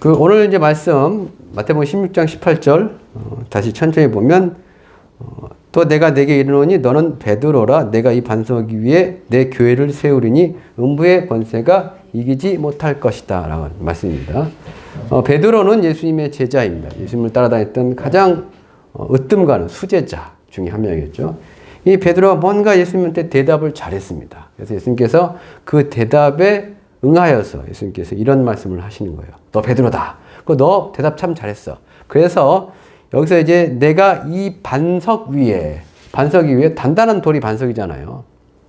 오늘 이제 말씀 마태복음 16장 18절 다시 천천히 보면 또 내가 내게 이르노니 너는 베드로라 내가 이 반석 위에 내 교회를 세우리니 음부의 권세가 이기지 못할 것이다 라는 말씀입니다. 베드로는 예수님의 제자입니다. 예수님을 따라다녔던 가장 으뜸 가는 수제자 중에 한 명이었죠. 이 베드로가 뭔가 예수님한테 대답을 잘했습니다. 그래서 예수님께서 그 대답에 응하여서 예수님께서 이런 말씀을 하시는 거예요. 너 베드로다. 너 대답 참 잘했어. 그래서 여기서 이제 내가 이 반석 위에 단단한 돌이 반석이잖아요.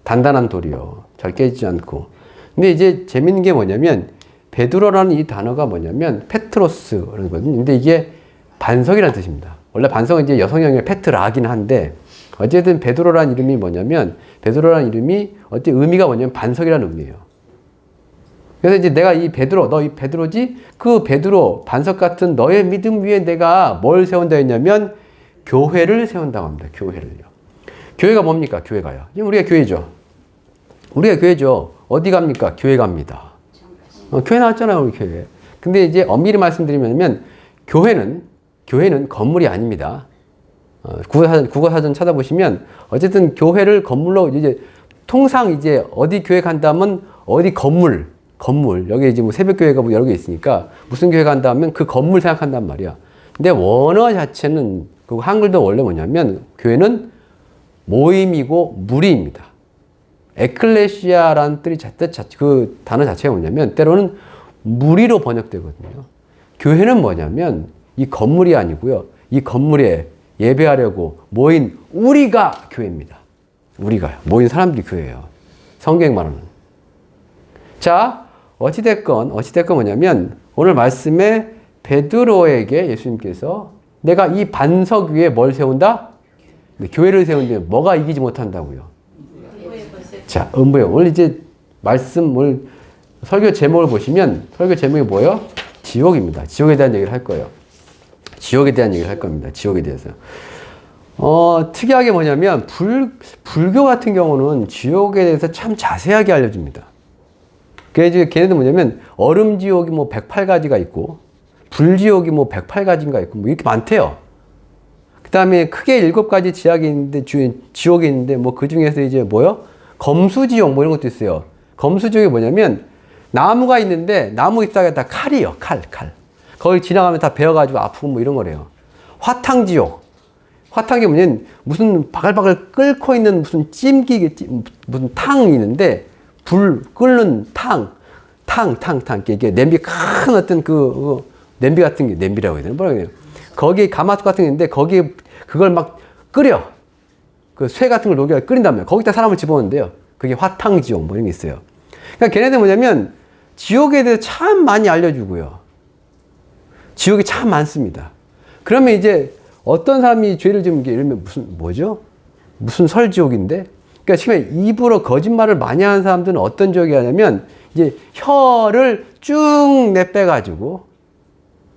단단한 돌이요. 잘 깨지지 않고. 근데 이제 재밌는 게 뭐냐면 베드로라는 이 단어가 뭐냐면 페트로스라는 거거든요. 근데 이게 반석이라는 뜻입니다. 원래 반석은 이제 여성형의 페트라긴 한데 어쨌든 베드로라는 이름이 뭐냐면 베드로라는 이름이 어떤 의미가 뭐냐면 반석이라는 의미예요. 그래서 이제 내가 이 베드로, 너 이 베드로지? 그 베드로, 반석 같은 너의 믿음 위에 내가 뭘 세운다 했냐면 교회를 세운다고 합니다. 교회를요. 교회가 뭡니까? 교회가요. 지금 우리가 교회죠. 우리가 교회죠. 어디 갑니까? 교회 갑니다. 교회 나왔잖아요, 우리 교회. 근데 이제 엄밀히 말씀드리면 교회는 건물이 아닙니다. 국어사전 찾아보시면 어쨌든 교회를 건물로 이제 통상 이제 어디 교회 간다면 어디 건물 여기 이제 뭐 새벽교회가 뭐 여러 개 있으니까 무슨 교회 간다 하면 그 건물 생각한단 말이야. 근데 원어 자체는 그 한글도 원래 뭐냐면 교회는 모임이고 무리입니다. 에클레시아라는 그 단어 자체가 뭐냐면 때로는 무리로 번역되거든요. 교회는 뭐냐면 이 건물이 아니고요. 이 건물에 예배하려고 모인 우리가 교회입니다. 우리가요. 모인 사람들이 교회예요. 성경 말하는. 자, 어찌됐건 뭐냐면 오늘 말씀에 베드로에게 예수님께서 내가 이 반석 위에 뭘 세운다? 교회를 세우는데 뭐가 이기지 못한다고요? 자, 오늘 이제 오늘 설교 제목을 보시면 설교 제목이 뭐예요? 지옥입니다. 지옥에 대한 얘기를 할 거예요. 지옥에 대한 얘기를 할 겁니다. 지옥에 대해서. 특이하게 뭐냐면 불교 같은 경우는 지옥에 대해서 참 자세하게 알려줍니다. 그래서 걔네들 뭐냐면 얼음지옥이 뭐 108가지가 있고 불지옥이 뭐 108가지인가 있고 뭐 이렇게 많대요. 그 다음에 크게 7가지 지옥이 있는데 뭐 그 중에서 이제 뭐요? 검수지옥 뭐 이런 것도 있어요. 검수지옥이 뭐냐면 나무가 있는데 나무 잎사귀에 다 칼이요. 칼. 거기 지나가면 다 베어가지고 아프고 뭐 이런 거래요. 화탕지옥. 화탕이 뭐냐면 무슨 바글바글 끓고 있는 무슨 무슨 탕이 있는데 불 끓는 탕. 이게 냄비 큰 어떤 냄비 같은 게 냄비라고 해야 되나? 뭐라고 해야 되나? 거기 가마솥 같은 게 있는데 거기에 그걸 막 끓여. 그 쇠 같은 걸 녹여 끓인단 말이에요. 거기다 사람을 집어넣는데요. 그게 화탕지옥 뭐 이런 게 있어요. 그러니까 걔네들 뭐냐면 지옥에 대해서 참 많이 알려주고요. 지옥이 참 많습니다. 그러면 이제 어떤 사람이 죄를 지은 게 이러면 무슨 설지옥인데? 그러니까 지금 입으로 거짓말을 많이 하는 사람들은 어떤 지옥이 하냐면 이제 혀를 쭉 내빼가지고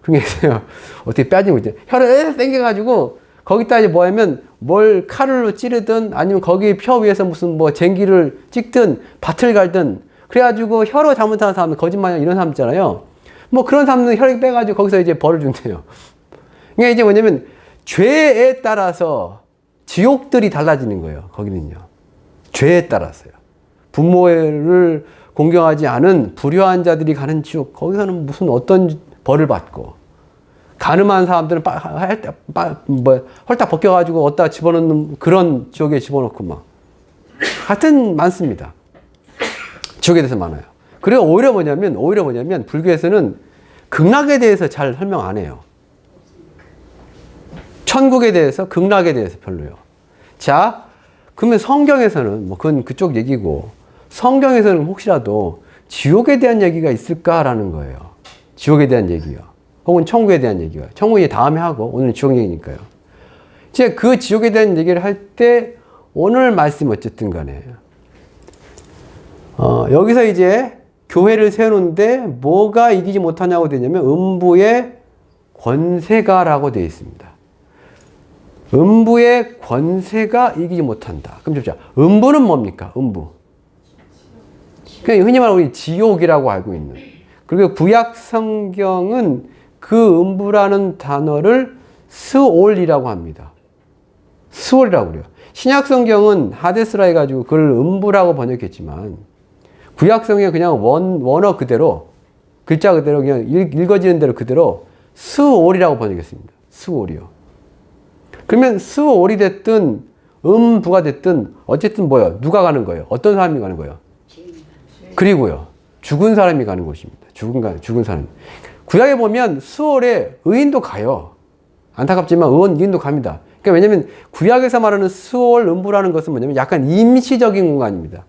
그게요. 어떻게 빼지고 이제 혀를 당겨가지고 거기다 이제 뭐 하면 뭘 칼로 찌르든 아니면 거기 혀 위에서 무슨 뭐 쟁기를 찍든 밭을 갈든 그래가지고 혀로 잘못하는 사람은 거짓말 이런 사람 있잖아요. 뭐 그런 사람은 혀를 빼가지고 거기서 이제 벌을 준대요. 그러니까 이제 뭐냐면 죄에 따라서 지옥들이 달라지는 거예요. 거기는요. 죄에 따라서요. 부모를 공경하지 않은 불효한 자들이 가는 지옥. 거기서는 무슨 어떤 벌을 받고 가늠한 사람들은 헐딱 벗겨가지고 어디다 집어넣는 그런 지옥에 집어넣고 막 하여튼 많습니다. 지옥에 대해서 많아요. 그리고 오히려 뭐냐면 불교에서는 극락에 대해서 잘 설명 안 해요. 천국에 대해서 극락에 대해서 별로요. 자, 그러면 성경에서는 뭐 그건 그쪽 얘기고 성경에서는 혹시라도 지옥에 대한 얘기가 있을까라는 거예요. 지옥에 대한 얘기요. 혹은 천국에 대한 얘기요. 천국이 다음에 하고 오늘은 지옥 얘기니까요. 이제 그 지옥에 대한 얘기를 할 때 오늘 말씀 어쨌든 간에 여기서 이제 교회를 세우는데 뭐가 이기지 못하냐고 되냐면 음부의 권세가라고 되어 있습니다. 음부의 권세가 이기지 못한다. 그럼 자, 음부는 뭡니까? 음부. 그냥 흔히 말하는 우리 지옥이라고 알고 있는 그리고 구약 성경은 그 음부라는 단어를 스올이라고 합니다. 스올이라고 그래요. 신약 성경은 하데스라 해가지고 그걸 음부라고 번역했지만 구약 성경은 그냥 원어 그대로 글자 그대로 그냥 읽어지는 대로 그대로 스올이라고 번역했습니다. 스올이요. 그러면 스올이 됐든 음부가 됐든 어쨌든 뭐예요? 누가 가는 거예요? 어떤 사람이 가는 거예요? 그리고요. 죽은 사람이 가는 곳입니다. 죽은 사람. 구약에 보면 스올에 의인도 가요. 안타깝지만 의인도 갑니다. 그러니까 왜냐면 구약에서 말하는 스올 음부라는 것은 뭐냐면 약간 임시적인 공간입니다.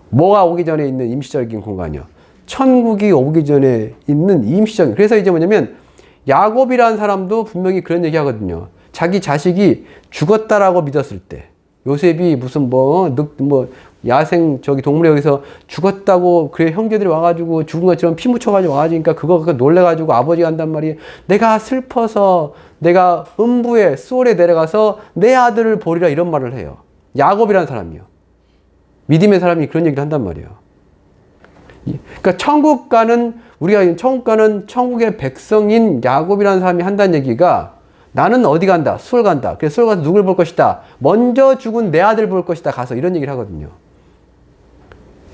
뭐가 오기 전에 있는 임시적인 공간이요. 천국이 오기 전에 있는 임시적인. 그래서 이제 뭐냐면 야곱이라는 사람도 분명히 그런 얘기 하거든요. 자기 자식이 죽었다라고 믿었을 때 요셉이 무슨 야생 동물에 여기서 죽었다고 그래 형제들이 와가지고 죽은 것처럼 피 묻혀가지고 와가지고 그거 놀래가지고 아버지가 한단 말이에요. 내가 슬퍼서 내가 음부에 스올에 내려가서 내 아들을 보리라 이런 말을 해요. 야곱이라는 사람이요. 믿음의 사람이 그런 얘기를 한단 말이에요. 그러니까 우리가 천국 가는 천국의 백성인 야곱이라는 사람이 한다는 얘기가 나는 어디 간다? 수월 간다. 그래서 수월 가서 누굴 볼 것이다? 먼저 죽은 내 아들 볼 것이다. 가서 이런 얘기를 하거든요.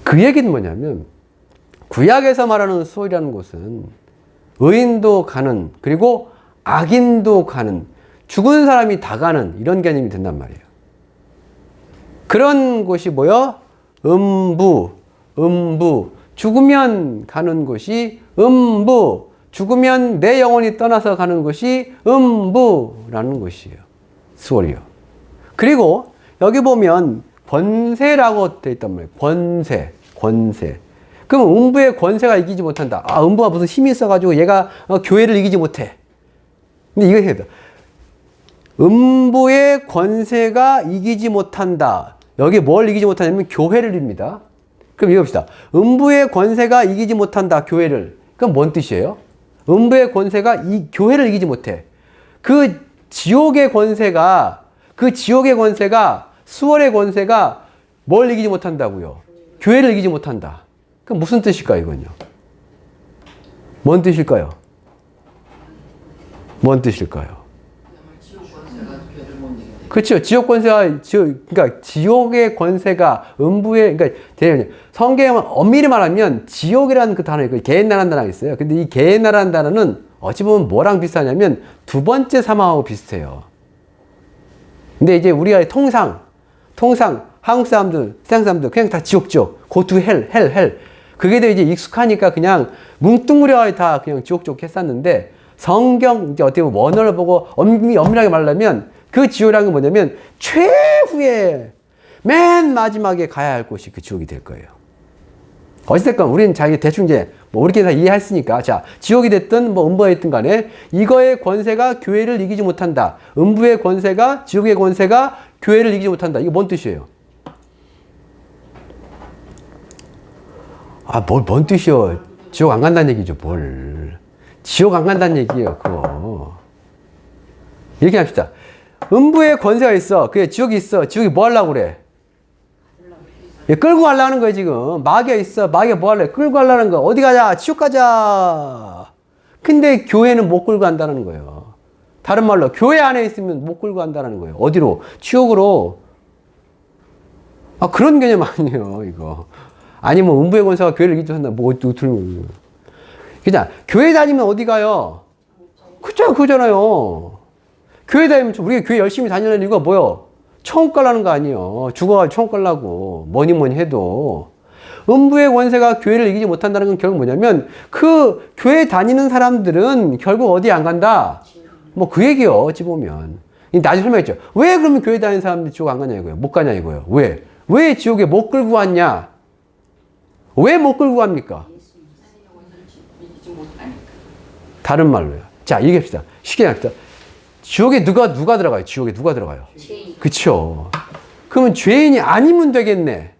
그 얘기는 뭐냐면 구약에서 말하는 수월이라는 곳은 의인도 가는 그리고 악인도 가는 죽은 사람이 다 가는 이런 개념이 된단 말이에요. 그런 곳이 뭐요? 음부. 죽으면 가는 곳이 음부. 죽으면 내 영혼이 떠나서 가는 곳이 음부라는 곳이에요. 수월이요. 그리고 여기 보면 권세라고 되어 있단 말이에요. 권세. 그럼 음부의 권세가 이기지 못한다. 음부가 무슨 힘이 있어가지고 얘가 교회를 이기지 못해. 근데 이거 해야 돼. 음부의 권세가 이기지 못한다. 여기 뭘 이기지 못하냐면 교회를 입니다. 그럼 읽읍시다. 음부의 권세가 이기지 못한다. 교회를. 그럼 뭔 뜻이에요? 음부의 권세가 이 교회를 이기지 못해. 그 지옥의 권세가 수월의 권세가 뭘 이기지 못한다고요? 교회를 이기지 못한다. 그럼 무슨 뜻일까요, 이건요? 뭔 뜻일까요? 그렇죠. 그러니까 지옥의 권세가 그러니까 성경에 엄밀히 말하면 지옥이라는 그 단어, 게헨나라는 단어가 있어요. 근데 이 게헨나라는 단어는 어찌 보면 뭐랑 비슷하냐면 두 번째 사망하고 비슷해요. 근데 이제 우리가 통상 한국 사람들, 세상 사람들 그냥 다 지옥, go to hell. 그게 더 이제 익숙하니까 그냥 뭉뚱그려 다 그냥 지옥 했었는데 성경 이제 어떻게 보면 원어를 보고 엄밀하게 말하면 그 지옥이라는 건 뭐냐면 최후의 맨 마지막에 가야 할 곳이 그 지옥이 될 거예요. 어찌됐건 우리는 대충 이제 우리끼리 다 이해했으니까 자 지옥이 됐든 음부가 됐든 간에 이거의 권세가 교회를 이기지 못한다. 음부의 권세가 지옥의 권세가 교회를 이기지 못한다. 이거 뭔 뜻이에요? 뭔 뜻이요? 지옥 안 간다는 얘기죠. 지옥 안 간다는 얘기예요. 그거 이렇게 합시다. 음부에 권세가 있어. 그게 지옥이 있어. 지옥이 뭐 하려고 그래? 끌고 가려는 거예요, 지금. 마귀가 있어. 마귀가 뭐 하려고? 끌고 가려는 거. 어디 가자? 지옥 가자. 근데 교회는 못 끌고 간다는 거예요. 다른 말로, 교회 안에 있으면 못 끌고 간다는 거예요. 어디로? 지옥으로. 그런 개념 아니에요, 이거. 아니면 음부의 권세가 교회를 이기지 못한다. 그냥, 교회 다니면 어디 가요? 그잖아요. 교회 다니면 우리가 교회 열심히 다니려는 이유가 뭐요? 천국 가려는 거 아니에요. 죽어가지고 천국 가려고 뭐니 해도 음부의 권세가 교회를 이기지 못한다는 건 결국 뭐냐면 그 교회 다니는 사람들은 결국 어디 안 간다? 그 얘기요. 어찌 보면 나중에 설명했죠. 왜 그러면 교회 다니는 사람들이 지옥 안 가냐 이거예요. 못 가냐 이거예요. 왜 지옥에 못 끌고 왔냐? 왜 못 끌고 갑니까? 다른 말로요. 자 얘기합시다. 쉽게 합시다. 지옥에 누가 들어가요? 지옥에 누가 들어가요? 죄인. 그쵸. 그러면 죄인이 아니면 되겠네.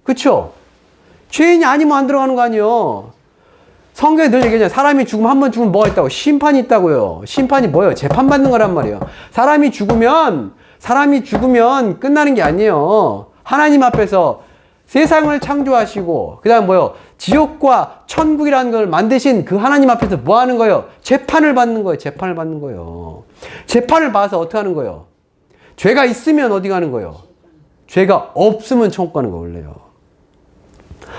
그쵸? 죄인이 아니면 안 들어가는 거 아니에요. 성경에 늘 얘기하잖아요. 사람이 죽으면 한 번 죽으면 뭐가 있다고? 심판이 있다고요. 심판이 뭐예요? 재판받는 거란 말이에요. 사람이 죽으면 끝나는 게 아니에요. 하나님 앞에서 세상을 창조하시고, 그 다음 뭐예요? 지옥과 천국이라는 걸 만드신 그 하나님 앞에서 뭐 하는 거예요? 재판을 받는 거예요. 재판을 받는 거예요. 재판을 봐서 어떻게 하는 거예요? 죄가 있으면 어디 가는 거예요? 죄가 없으면 천국 가는 거 원래요.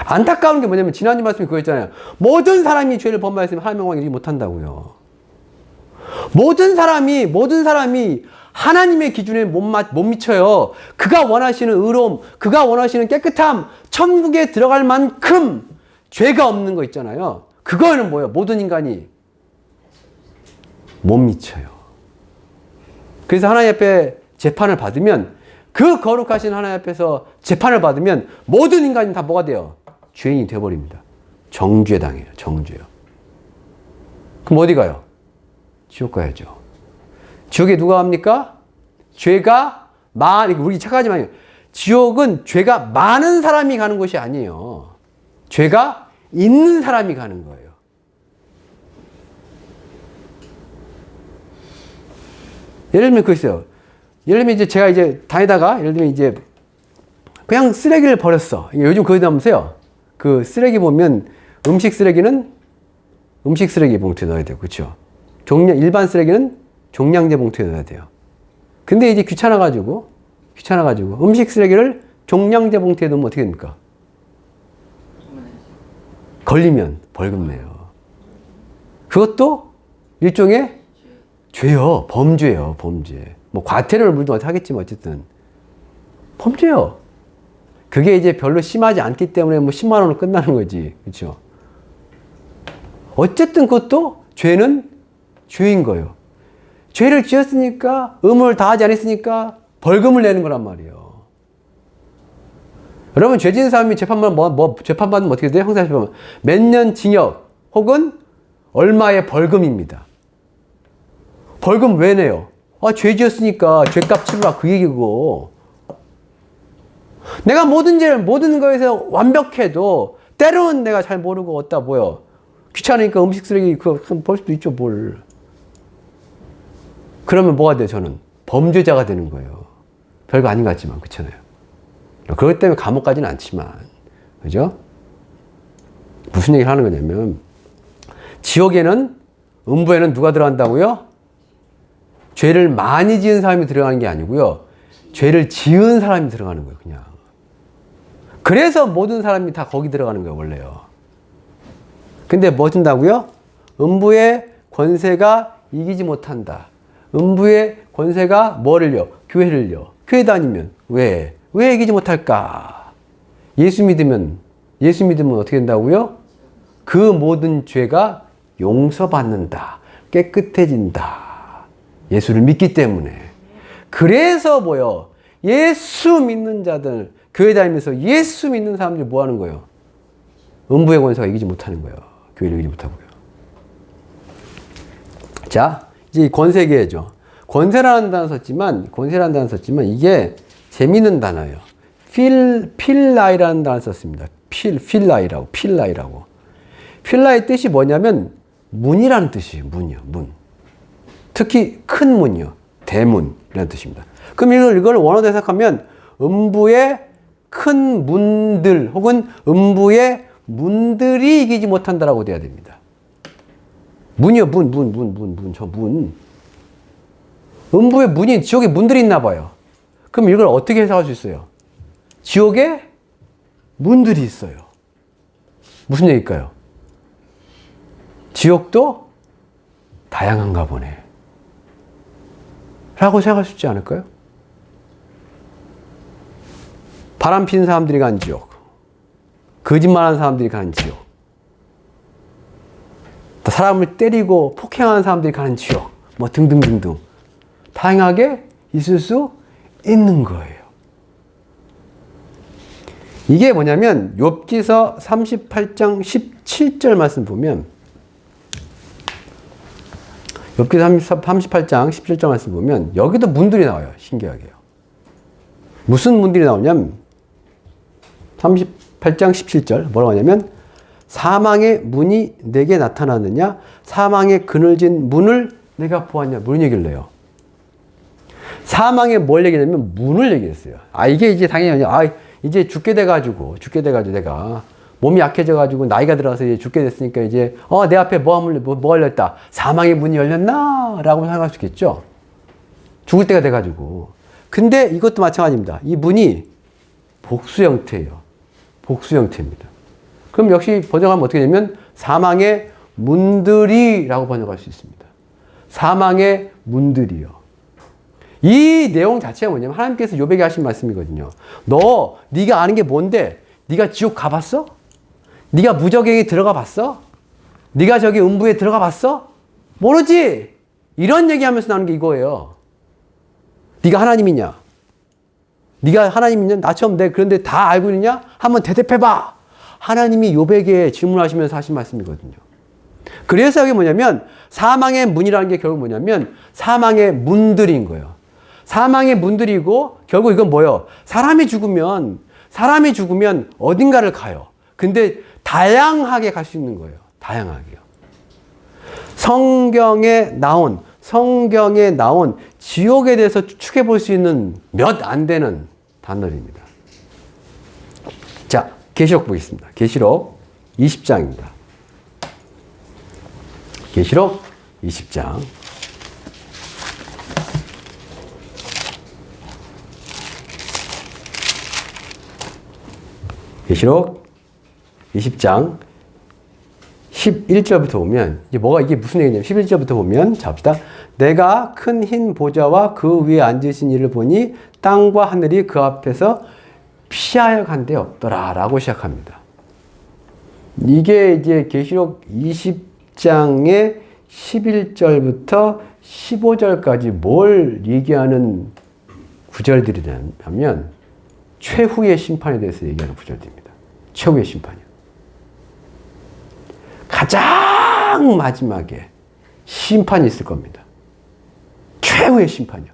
안타까운 게 뭐냐면 지난주 말씀에 그거였잖아요. 모든 사람이 죄를 범하였으면 하나님의 영광을 이루지 못한다고요. 모든 사람이 하나님의 기준에 못 미쳐요. 그가 원하시는 의로움, 그가 원하시는 깨끗함, 천국에 들어갈 만큼 죄가 없는 거 있잖아요. 그거는 뭐예요? 모든 인간이 못 미쳐요. 그래서 하나님 앞에 재판을 받으면, 그 거룩하신 하나님 앞에서 재판을 받으면 모든 인간이 다 뭐가 돼요? 죄인이 되어버립니다. 정죄 당해요. 정죄요. 그럼 어디 가요? 지옥 가야죠. 지옥에 누가 갑니까? 죄가 우리 착각하지 마요. 지옥은 죄가 많은 사람이 가는 곳이 아니에요. 죄가 있는 사람이 가는 거예요. 예를 들면 그거 있어요. 예를 들면 이제 제가 이제 다니다가 예를 들면 이제 그냥 쓰레기를 버렸어. 요즘 그거 나오면서요. 그 쓰레기 보면 음식 쓰레기는 음식 쓰레기 봉투에 넣어야 되고, 그렇죠? 일반 쓰레기는 종량제 봉투에 넣어야 돼요. 근데 이제 귀찮아가지고 음식 쓰레기를 종량제 봉투에 넣으면 어떻게 됩니까? 걸리면 벌금 내요. 그것도 일종의 죄요. 범죄요. 범죄. 뭐 과태료를 물든 하겠지만 어쨌든 범죄요. 그게 이제 별로 심하지 않기 때문에 뭐 10만 원으로 끝나는 거지. 그렇죠? 어쨌든 그것도 죄는 죄인 거예요. 죄를 지었으니까, 의무를 다하지 않았으니까 벌금을 내는 거란 말이에요. 여러분, 죄 지은 사람이 재판받으면 어떻게 돼요? 형사재판은 몇 년 징역 혹은 얼마의 벌금입니다. 벌금 왜 내요? 죄 지었으니까 죄값 치르라, 그 얘기고. 내가 모든 거에서 완벽해도 때로는 내가 잘 모르고 어디다 뭐요? 귀찮으니까 음식 쓰레기 그거 벌 수도 있죠, 뭘. 그러면 뭐가 돼요? 저는 범죄자가 되는 거예요. 별거 아닌 것 같지만, 그렇잖아요. 그것 때문에 감옥 가지는 않지만, 그죠? 무슨 얘기를 하는 거냐면, 지옥에는, 음부에는 누가 들어간다고요? 죄를 많이 지은 사람이 들어가는 게 아니고요. 죄를 지은 사람이 들어가는 거예요, 그냥. 그래서 모든 사람이 다 거기 들어가는 거예요, 원래요. 근데 뭐 준다고요? 음부의 권세가 이기지 못한다. 음부의 권세가 뭐를요? 교회를요. 교회 다니면 왜 이기지 못할까? 예수 믿으면 어떻게 된다고요? 그 모든 죄가 용서받는다. 깨끗해진다. 예수를 믿기 때문에. 그래서 뭐요? 예수 믿는 자들, 교회 다니면서 예수 믿는 사람들이 뭐 하는 거예요? 음부의 권세가 이기지 못하는 거예요. 교회를 이기지 못하고요. 자, 이제 권세 얘기해야죠. 권세라는 단어 썼지만 이게 재밌는 단어예요. 필라이라는 단어 썼습니다. 필라이라고. 필라의 뜻이 뭐냐면 문이라는 뜻이에요. 문이요. 문. 특히 큰 문이요. 대문이라는 뜻입니다. 그럼 이걸 원어로 해석하면 음부의 큰 문들 혹은 음부의 문들이 이기지 못한다라고 돼야 됩니다. 문이요. 저 문. 음부의 문이, 지옥에 문들이 있나 봐요. 그럼 이걸 어떻게 해석할 수 있어요? 지옥에 문들이 있어요. 무슨 얘기일까요? 지옥도 다양한가 보네. 라고 생각할 수 있지 않을까요? 바람 피는 사람들이 가는 지옥, 거짓말하는 사람들이 가는 지옥, 사람을 때리고 폭행하는 사람들이 가는 지옥, 뭐 등등등등 다양하게 있을 수 있는 거예요. 이게 뭐냐면 욥기서 38장 17절 말씀 보면, 욥기서 38장 17절 말씀 보면 여기도 문들이 나와요. 신기하게요. 무슨 문들이 나오냐면 38장 17절 뭐라고 하냐면, 사망의 문이 내게 나타나느냐, 사망의 그늘진 문을 내가 보았냐, 무슨 얘기를 해요? 사망의 뭘 얘기냐면 문을 얘기했어요. 이게 이제 당연히 이제 죽게 돼가지고 내가 몸이 약해져가지고 나이가 들어서 이제 죽게 됐으니까 이제 내 앞에 뭐 열렸다. 사망의 문이 열렸나? 라고 생각할 수 있겠죠. 죽을 때가 돼가지고. 근데 이것도 마찬가지입니다. 이 문이 복수 형태예요. 복수 형태입니다. 그럼 역시 번역하면 어떻게 되냐면 사망의 문들이라고 번역할 수 있습니다. 사망의 문들이요. 이 내용 자체가 뭐냐면 하나님께서 욥에게 하신 말씀이거든요. 네가 아는 게 뭔데? 네가 지옥 가봤어? 네가 무저갱이 들어가 봤어? 네가 저기 음부에 들어가 봤어? 모르지? 이런 얘기하면서 나오는 게 이거예요. 네가 하나님이냐? 네가 하나님이냐? 나처럼 그런데 다 알고 있느냐? 한번 대답해봐. 하나님이 욥에게 질문하시면서 하신 말씀이거든요. 그래서 여기 뭐냐면 사망의 문이라는 게 결국 뭐냐면 사망의 문들인 거예요. 사망의 문들이고 결국 이건 뭐예요? 사람이 죽으면 어딘가를 가요. 근데 다양하게 갈 수 있는 거예요. 다양하게요. 성경에 나온 지옥에 대해서 추측해 볼 수 있는 몇 안 되는 단어입니다. 자, 계시록 보겠습니다. 계시록 20장입니다. 계시록 20장. 계시록 20장 11절부터 보면 이게 무슨 얘기냐면 11절부터 보면 잡시다. 내가 큰 흰 보좌와 그 위에 앉으신 이를 보니 땅과 하늘이 그 앞에서 피하여 간 데 없더라 라고 시작합니다. 이게 이제 계시록 20장의 11절부터 15절까지 뭘 얘기하는 구절들이냐면 최후의 심판에 대해서 얘기하는 구절들입니다. 최후의 심판이요. 가장 마지막에 심판이 있을 겁니다. 최후의 심판이요.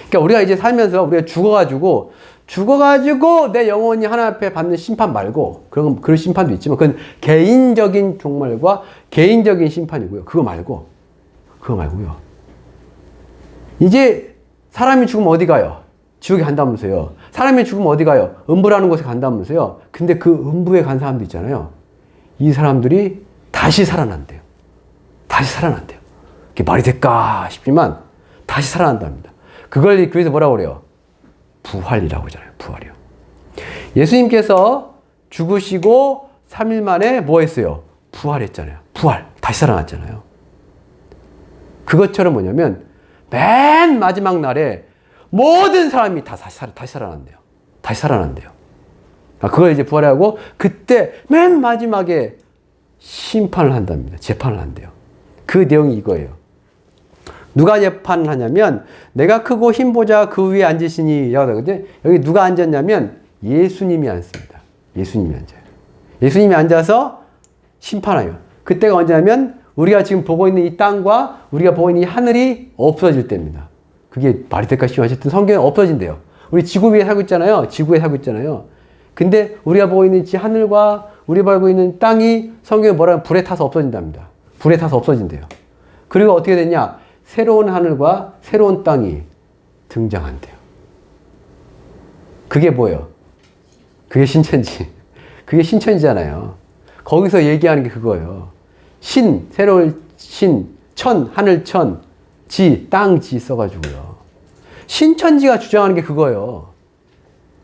그러니까 우리가 이제 살면서 우리가 죽어가지고 내 영혼이 하나님 앞에 받는 심판 말고 그런 심판도 있지만 그건 개인적인 종말과 개인적인 심판이고요. 그거 말고요. 이제 사람이 죽으면 어디 가요? 지옥에 간다면서요. 사람이 죽으면 어디 가요? 음부라는 곳에 간다면서요. 근데 그 음부에 간 사람도 있잖아요. 이 사람들이 다시 살아난대요. 이게 말이 될까 싶지만 다시 살아난답니다. 그걸 교회에서 뭐라고 그래요? 부활이라고 하잖아요. 부활이요. 예수님께서 죽으시고 3일 만에 뭐 했어요? 부활했잖아요. 다시 살아났잖아요. 그것처럼 뭐냐면 맨 마지막 날에 모든 사람이 다 다시 살아난대요. 그걸 이제 부활하고 그때 맨 마지막에 심판을 한답니다. 재판을 한대요. 그 내용이 이거예요. 누가 재판을 하냐면 내가 크고 흰 보좌 그 위에 앉으시니 라고 하거든요. 여기 누가 앉았냐면 예수님이 앉습니다. 예수님이 앉아요. 예수님이 앉아서 심판해요. 그때가 언제냐면 우리가 지금 보고 있는 이 땅과 우리가 보고 있는 이 하늘이 없어질 때입니다. 그게 말이 될까 싶지만 어쨌든 성경에 없어진대요. 우리 지구 위에 살고 있잖아요. 지구에 살고 있잖아요. 근데 우리가 보고 있는 이 하늘과 우리가 보고 있는 땅이 성경에 뭐라면 불에 타서 없어진답니다. 불에 타서 없어진대요. 그리고 어떻게 됐냐? 새로운 하늘과 새로운 땅이 등장한대요. 그게 뭐예요? 그게 신천지. 그게 신천지잖아요. 거기서 얘기하는 게 그거예요. 새로운 천, 하늘천, 땅지 써가지고요. 신천지가 주장하는 게 그거예요.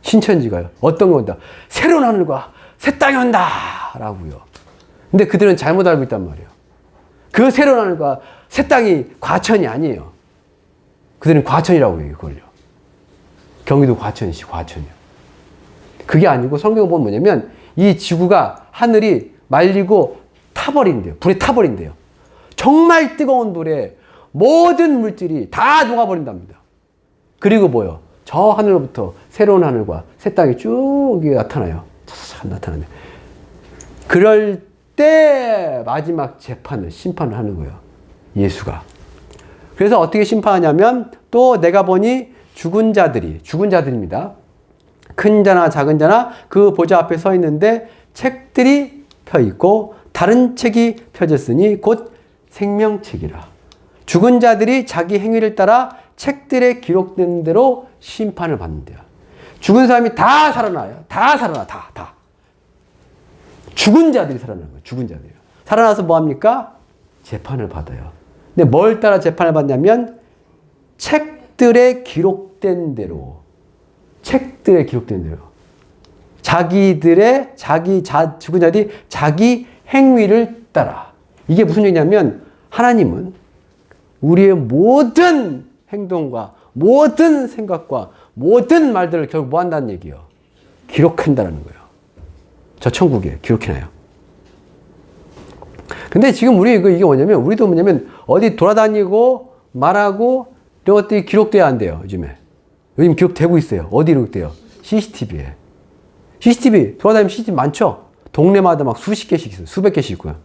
신천지가요. 어떤 건다? 새로운 하늘과 새 땅이 온다! 라고요. 근데 그들은 잘못 알고 있단 말이에요. 그 새로운 하늘과 새 땅이 과천이 아니에요. 그들은 과천이라고 얘기해요, 그걸요. 경기도 과천이요. 그게 아니고 성경 보면 뭐냐면 이 지구가 하늘이 말리고 타버린대요. 불에 타버린대요. 정말 뜨거운 불에 모든 물질이 다 녹아버린답니다. 그리고 뭐요? 저 하늘로부터 새로운 하늘과 새 땅이 쭉 나타나요. 나타나네. 그럴 때 마지막 심판을 하는 거예요. 예수가. 그래서 어떻게 심판하냐면 또 내가 보니 죽은 자들입니다. 큰 자나 작은 자나 그 보좌 앞에 서 있는데 책들이 펴 있고 다른 책이 펴졌으니 곧 생명책이라. 죽은 자들이 자기 행위를 따라 책들에 기록된 대로 심판을 받는데요. 죽은 사람이 다 살아나요. 다. 죽은 자들이 살아나는 거예요. 죽은 자들이요. 살아나서 뭐 합니까? 재판을 받아요. 근데 뭘 따라 재판을 받냐면 책들에 기록된 대로. 책들에 기록된 대로. 죽은 자들이 자기 행위를 따라. 이게 무슨 얘기냐면 하나님은 우리의 모든 행동과 모든 생각과 모든 말들을 결국 뭐 한다는 얘기예요? 기록한다는 거예요. 저 천국에 기록해놔요. 근데 지금 이게 뭐냐면, 우리도 뭐냐면, 어디 돌아다니고, 말하고, 이런 것들이 기록돼야 안 돼요, 요즘에. 요즘 기록되고 있어요. 어디 기록돼요? CCTV에. CCTV, 돌아다니면 CCTV 많죠? 동네마다 막 수십 개씩 있어요. 수백 개씩 있고요.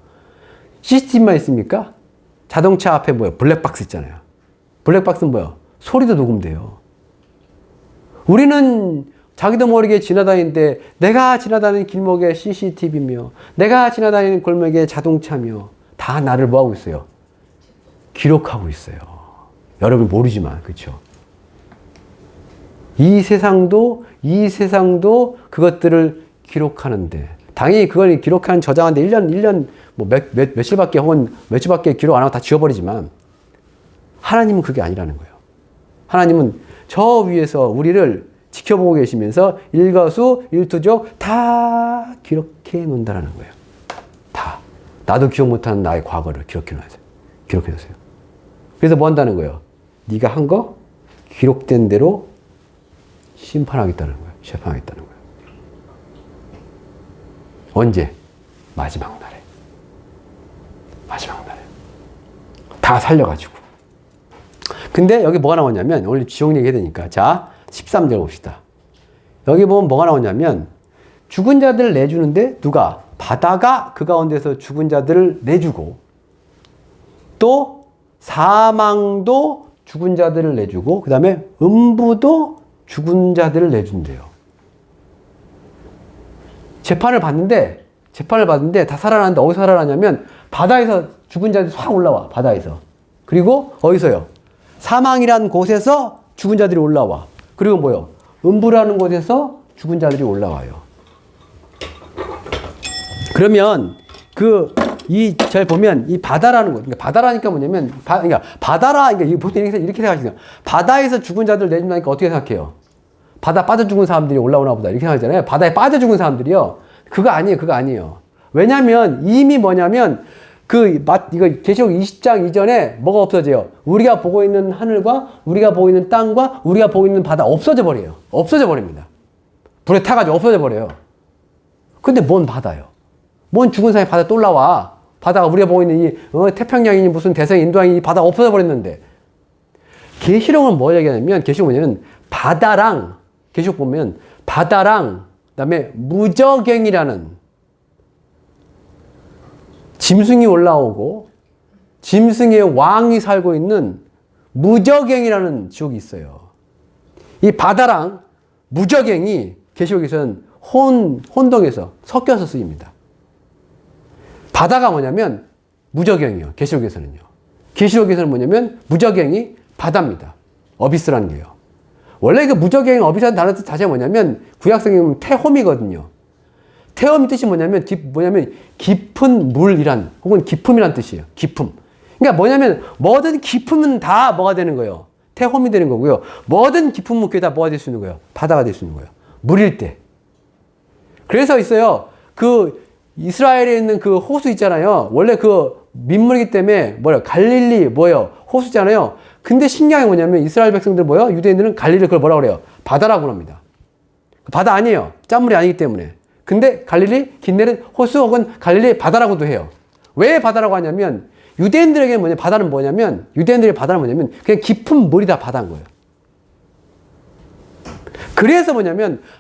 CCTV만 있습니까? 자동차 앞에 뭐예요? 블랙박스 있잖아요. 블랙박스는 뭐예요? 소리도 녹음돼요. 우리는 자기도 모르게 지나다니는데 내가 지나다니는 길목에 CCTV며 내가 지나다니는 골목에 자동차며 다 나를 뭐하고 있어요? 기록하고 있어요. 여러분 모르지만 그렇죠? 이 세상도 그것들을 기록하는데 당연히 그걸 기록하는 저장하는데 1년 뭐 며칠밖에 혹은 며칠밖에 기록 안 하고 다 지워버리지만 하나님은 그게 아니라는 거예요. 하나님은 저 위에서 우리를 지켜보고 계시면서 일거수일투족 다 기록해 놓는다는 거예요. 다. 나도 기억 못하는 나의 과거를 기록해 놓으세요. 그래서 뭐 한다는 거예요? 네가 한 거 기록된 대로 심판하겠다는 거예요. 재판하겠다는 거예요. 언제? 마지막 날에. 다 살려가지고. 근데 여기 뭐가 나오냐면 오늘 지옥 얘기 해야 되니까 자 13절 봅시다. 여기 보면 뭐가 나오냐면 죽은 자들을 내주는데 누가? 바다가 그 가운데서 죽은 자들을 내주고 또 사망도 죽은 자들을 내주고 그 다음에 음부도 죽은 자들을 내준대요. 재판을 받는데 다 살아나는데 어디서 살아나냐면 바다에서 죽은 자들이 확 올라와. 바다에서. 그리고 어디서요? 사망이라는 곳에서 죽은 자들이 올라와. 그리고 뭐요? 음부라는 곳에서 죽은 자들이 올라와요. 그러면 잘 보면 이 바다라는 거, 그러니까 바다라니까 뭐냐면, 그러니까 보통 이렇게 생각하시죠. 바다에서 죽은 자들 내준다니까 어떻게 생각해요? 바다 빠져 죽은 사람들이 올라오나 보다. 이렇게 생각하잖아요. 바다에 빠져 죽은 사람들이요. 그거 아니에요. 왜냐면 이미 뭐냐면, 이거 계시록 20장 이전에 뭐가 없어져요? 우리가 보고 있는 하늘과 우리가 보고 있는 땅과 우리가 보고 있는 바다 없어져 버려요. 없어져 버립니다. 불에 타가지고 없어져 버려요. 근데 뭔 바다요? 뭔 죽은 사람이 바다 또 올라와. 바다가 우리가 보고 있는 이 태평양이니 무슨 대서 인도양이 바다 없어져 버렸는데. 계시록은 뭐 얘기하냐면 계시록 뭐냐면 계시록 보면 바다랑 그다음에 무저갱이라는 짐승이 올라오고 짐승의 왕이 살고 있는 무저갱이라는 지옥이 있어요. 이 바다랑 무저갱이 계시록에서는 혼동해서 섞여서 쓰입니다. 바다가 뭐냐면 무저갱이요. 계시록에서는요. 계시록에서는 뭐냐면 무저갱이 바다입니다. 어비스라는 게요. 원래 그 무저갱이 어비스라는 단어 자체가 뭐냐면 구약성경은 태홈이거든요. 태홈이 뜻이 뭐냐면 깊은 물이란 혹은 깊음이란 뜻이에요. 깊음. 그러니까 뭐냐면 뭐든 깊음은 다 뭐가 되는 거예요. 태홈이 되는 거고요. 뭐든 깊음은 그게 다 뭐가 될 수 있는 거예요. 바다가 될 수 있는 거예요. 물일 때. 그래서 있어요. 이스라엘에 있는 그 호수 있잖아요. 원래 민물이기 때문에 갈릴리 호수잖아요. 근데 신기한 게 뭐냐면 이스라엘 백성들 유대인들은 갈릴리 그걸 뭐라고 그래요? 바다라고 합니다. 바다 아니에요. 짠물이 아니기 때문에. 근데 갈릴리, 긴네른 호수 혹은 갈릴리 바다라고도 해요. 왜 바다라고 하냐면 유대인들에게 바다는 뭐냐면 그냥 깊은 물이 다 바다인 거예요. 그래서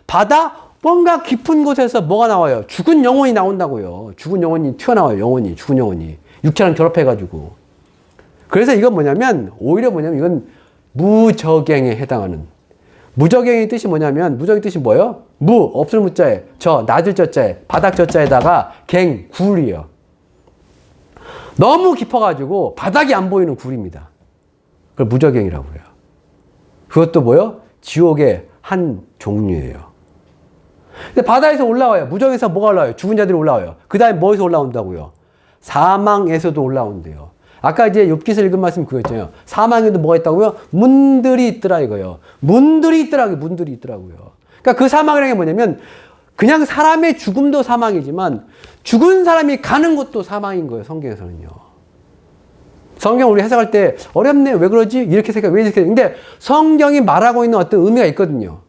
바다 뭔가 깊은 곳에서 뭐가 나와요? 죽은 영혼이 나온다고요. 죽은 영혼이 튀어나와요. 죽은 영혼이. 육체랑 결합해가지고. 그래서 이건 오히려 이건 무저갱에 해당하는. 무저갱의 뜻이 무저갱 뜻이 뭐예요? 없을 무자에, 낮을 저자에, 바닥 저자에다가 굴이에요. 너무 깊어가지고 바닥이 안 보이는 굴입니다. 그걸 무저갱이라고 해요. 그것도 지옥의 한 종류예요. 근데 바다에서 올라와요. 무정에서 뭐가 올라와요? 죽은 자들이 올라와요. 그 다음에 뭐에서 올라온다고요? 사망에서도 올라온대요. 아까 이제 욥기서 읽은 말씀 그거였잖아요. 사망에도 뭐가 있다고요? 문들이 있더라 이거요. 문들이 있더라고요. 그러니까 그 사망이라는 게 뭐냐면 그냥 사람의 죽음도 사망이지만 죽은 사람이 가는 것도 사망인 거예요. 성경에서는요. 성경 우리 해석할 때 어렵네. 왜 그러지? 이렇게 생각, 왜 이렇게. 근데 성경이 말하고 있는 어떤 의미가 있거든요.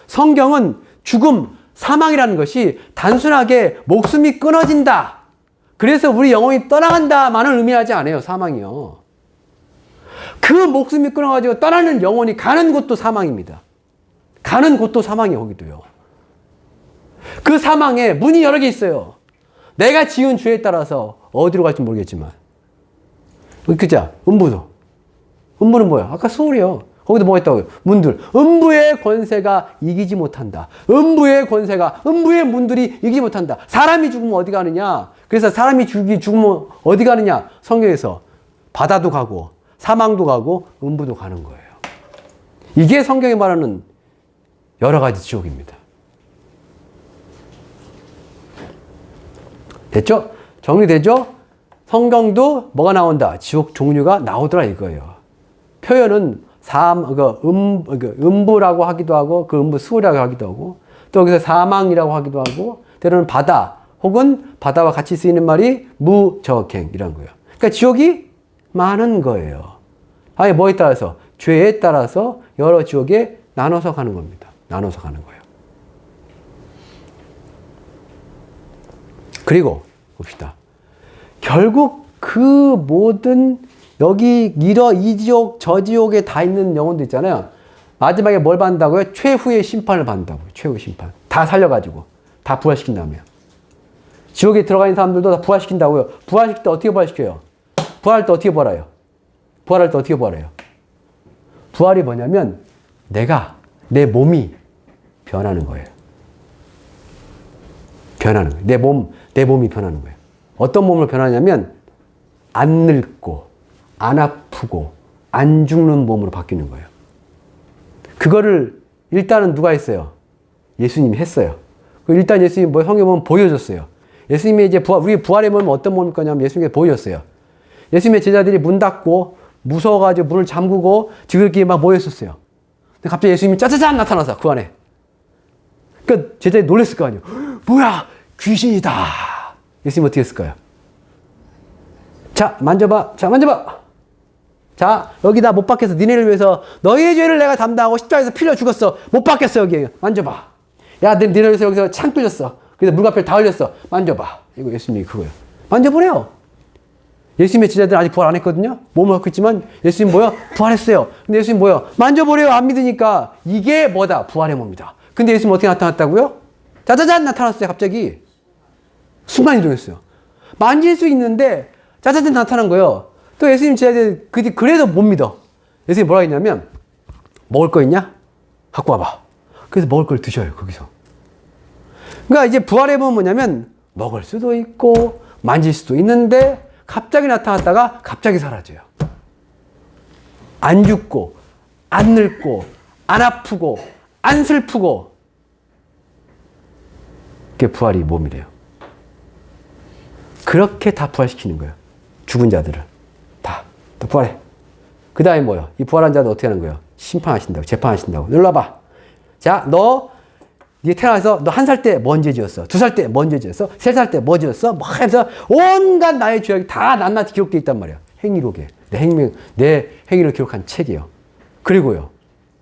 성경은 죽음, 사망이라는 것이 단순하게 목숨이 끊어진다. 그래서 우리 영혼이 떠나간다만은 의미하지 않아요. 사망이요. 그 목숨이 끊어가지고 떠나는 영혼이 가는 곳도 사망입니다. 가는 곳도 사망이에요. 거기도요. 그 사망에 문이 여러 개 있어요. 내가 지은 죄에 따라서 어디로 갈지 모르겠지만. 그죠? 음부도. 음부는 뭐야? 아까 수월이요. 거기도 뭐가 있다고요? 문들. 음부의 권세가 이기지 못한다. 음부의 권세가, 음부의 문들이 이기지 못한다. 사람이 죽으면 어디 가느냐? 그래서 사람이 죽으면 어디 가느냐? 성경에서 바다도 가고, 사망도 가고, 음부도 가는 거예요. 이게 성경이 말하는 여러 가지 지옥입니다. 됐죠? 정리되죠? 성경도 뭐가 나온다? 지옥 종류가 나오더라 이거예요. 표현은 음부라고 하기도 하고, 그 음부 수호라고 하기도 하고, 또 여기서 사망이라고 하기도 하고, 때로는 바다, 혹은 바다와 같이 쓰이는 말이 무적행이라는 거예요. 그러니까 지옥이 많은 거예요. 아예 뭐에 따라서? 죄에 따라서 여러 지옥에 나눠서 가는 겁니다. 나눠서 가는 거예요. 그리고 봅시다. 결국 그 모든 여기 이 지옥 저 지옥에 다 있는 영혼도 있잖아요. 마지막에 뭘 받는다고요? 최후의 심판을 받는다고요. 최후의 심판. 다 살려가지고 다 부활시킨 다음에. 지옥에 들어가 있는 사람들도 다 부활시킨다고요. 부활시킬 때 어떻게 부활시켜요? 부활할 때 어떻게 부활해요? 부활할 때 어떻게 부활해요? 부활이 뭐냐면 내 몸이 변하는 거예요. 변하는 거예요. 내 몸이 변하는 거예요. 어떤 몸으로 변하냐면 안 늙고 안 아프고 안 죽는 몸으로 바뀌는 거예요. 그거를 일단은 누가 했어요? 예수님이 했어요. 일단 예수님이 성경에 보면 보여줬어요. 예수님이 이제 우리 부활의 몸은 어떤 몸일 거냐면 예수님께 보여줬어요. 예수님의 제자들이 문 닫고 무서워가지고 문을 잠그고 지들끼리 막 모였었어요. 근데 갑자기 예수님이 짜자잔 나타나서 그 안에. 그러니까 제자들이 놀랬을 거 아니에요. 뭐야, 귀신이다. 예수님 어떻게 했을까요? 자, 만져봐. 자, 여기다 못 박혀서 니네를 위해서 너희의 죄를 내가 담당하고 십자가에서 피 흘려 죽었어. 못 박혔어, 여기. 만져봐. 야, 니네를 위해서 여기서 창 뚫렸어. 그래서 물과별 다 흘렸어. 만져봐. 이거 예수님이 그거예요. 만져보래요. 예수님의 제자들은 아직 부활 안 했거든요. 몸을 갖고 있지만 예수님 뭐야? 부활했어요. 근데 예수님 뭐야? 만져보래요. 안 믿으니까. 이게 뭐다? 부활의 몸이다. 근데 예수님 어떻게 나타났다고요? 짜자잔 나타났어요. 갑자기. 순간이동했어요. 만질 수 있는데 짜자잔 나타난 거예요. 또 예수님 제자들 그래도 못 믿어. 예수님 뭐라 했냐면 먹을 거 있냐? 갖고 와봐. 그래서 먹을 걸 드셔요. 거기서. 그러니까 이제 부활의 몸은 뭐냐면 먹을 수도 있고 만질 수도 있는데 갑자기 나타났다가 갑자기 사라져요. 안 죽고 안 늙고 안 아프고 안 슬프고 그게 부활이 몸이래요. 그렇게 다 부활시키는 거예요. 죽은 자들을 다 부활해. 그 다음에 뭐예요? 이 부활한 자들 어떻게 하는 거예요? 심판하신다고, 재판하신다고. 눌러봐. 자, 네 태어나서 너 1살 때 뭔 죄 지었어? 2살 때 뭔 죄 지었어? 3살 때 뭐 지었어? 뭐 하면서 온갖 나의 죄악이 다 낱낱이 기록되어 있단 말이야. 행위록에. 내 행위를 기록한 책이에요. 그리고요.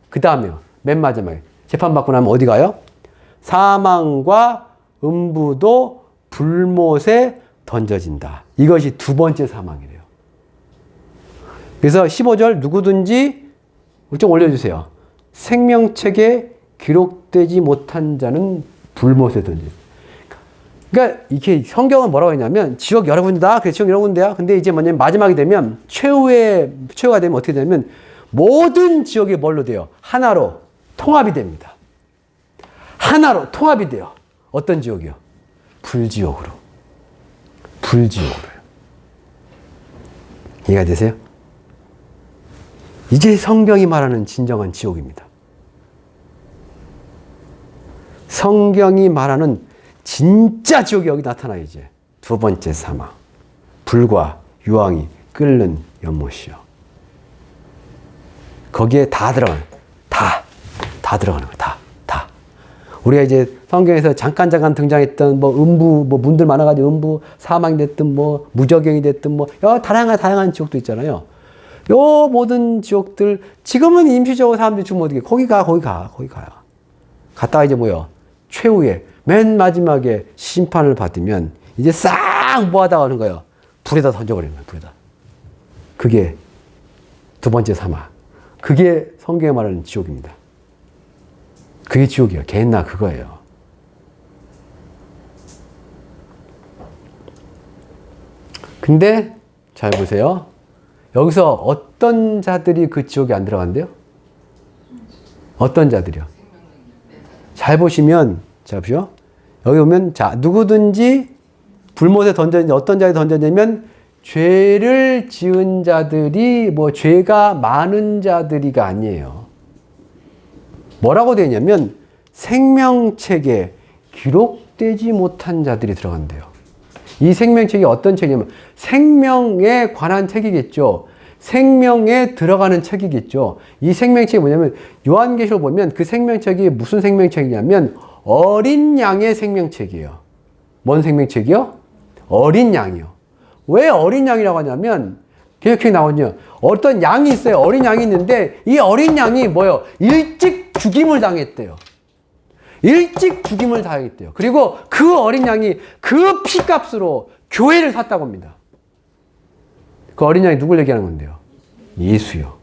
그 다음에요. 맨 마지막에. 재판받고 나면 어디 가요? 사망과 음부도 불못에 던져진다. 이것이 두 번째 사망이래요. 그래서 15절 누구든지 좀 올려주세요. 생명책에 기록되지 못한 자는 불못에 던져. 그러니까 이게 성경은 뭐라고 했냐면 지옥 여러 군데다. 그래 지옥 여러 군데야. 근데 이제 뭐냐면 마지막이 되면 최후가 되면 어떻게 되냐면 모든 지옥이 뭘로 돼요? 하나로 통합이 됩니다. 하나로 통합이 돼요. 어떤 지옥이요? 불지옥으로. 불지옥으로요. 이해가 되세요? 이제 성경이 말하는 진정한 지옥입니다. 성경이 말하는 진짜 지옥이 여기 나타나 이제. 두 번째 사망. 불과 유황이 끓는 연못이요. 거기에 다 들어가는, 다 들어가는 거야. 다. 우리가 이제 성경에서 잠깐 등장했던 뭐 음부, 뭐 문들 많아가지고 음부 사망이 됐든 뭐 무저경이 됐든 뭐 다양한 지옥도 있잖아요. 요 모든 지옥들 지금은 임시적으로 사람들이 죽으면 어떻게 거기 가요. 갔다가 이제 뭐요? 최후에 맨 마지막에 심판을 받으면 이제 싹 모아다 가는 거예요. 불에다 던져버리는 거예요. 불에다. 그게 두 번째 사막. 그게 성경에 말하는 지옥입니다. 그게 지옥이에요. 개나 그거예요. 근데 잘 보세요. 여기서 어떤 자들이 그 지옥에 안 들어간대요? 어떤 자들이요? 잘 보시면, 자, 보시죠. 여기 보면, 자, 누구든지 불못에 던졌는지 어떤 자에 던졌냐면, 죄를 지은 자들이, 뭐, 죄가 많은 자들이가 아니에요. 뭐라고 되어 있냐면, 생명책에 기록되지 못한 자들이 들어간대요. 이 생명책이 어떤 책이냐면, 생명에 관한 책이겠죠. 생명에 들어가는 책이겠죠. 이 생명책이 뭐냐면, 요한계시록 보면 그 생명책이 무슨 생명책이냐면, 어린 양의 생명책이에요. 뭔 생명책이요? 어린 양이요. 왜 어린 양이라고 하냐면, 계획이 나오냐. 어떤 양이 있어요. 어린 양이 있는데, 이 어린 양이 뭐예요? 일찍 죽임을 당했대요. 일찍 죽임을 당했대요. 그리고 그 어린 양이 그 피값으로 교회를 샀다고 합니다. 그 어린 양이 누굴 얘기하는 건데요? 예수요.